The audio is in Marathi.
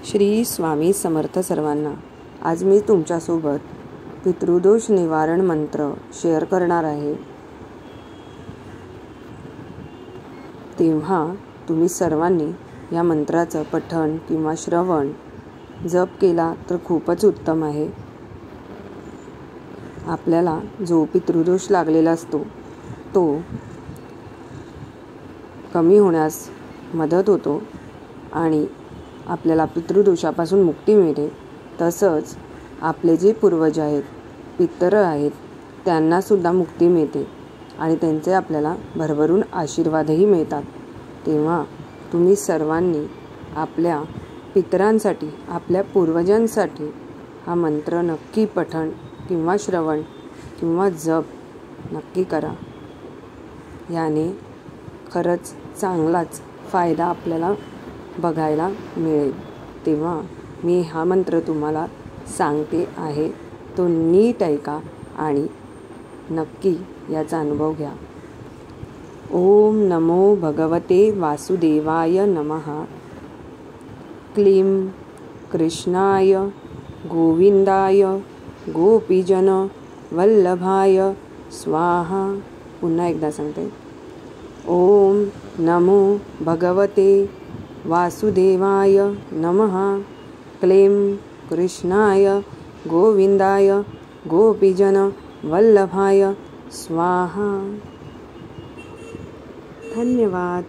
श्री स्वामी समर्थ सर्वांना. आज मी तुमच्यासोबत पितृदोष निवारण मंत्र शेअर करणार आहे. तेव्हा तुम्ही सर्वांनी या मंत्राचं पठण किंवा श्रवण जप केला तर खूपच उत्तम आहे. आपल्याला जो पितृदोष लागलेला असतो तो कमी होण्यास मदत होतो आणि आपल्याला पितृदोषापासून मुक्ती मिळते. तसंच आपले जे पूर्वज आहेत, पितर आहेत, त्यांनासुद्धा मुक्ती मिळते आणि त्यांचे आपल्याला भरभरून आशीर्वादही मिळतात. तेव्हा तुम्ही सर्वांनी आपल्या पितरांसाठी, आपल्या पूर्वजांसाठी हा मंत्र नक्की पठण किंवा श्रवण किंवा जप नक्की करा. याने खरंच चांगलाच फायदा आपल्याला बघायला मिळेल. तेव्हा मी हा मंत्र तुम्हाला सांगते आहे, तो नीट ऐका आणि नक्की याचा अनुभव घ्या. ओम नमो भगवते वासुदेवाय नमः. क्लीं कृष्णाय गोविंदाय गोपीजन वल्लभाय स्वाहा. पुन्हा एकदा सांगते. ओम नमो भगवते वासुदेवाय नमः. क्लीं कृष्णाय गोविंदाय गोपीजन वल्लभाय स्वाहा. धन्यवाद.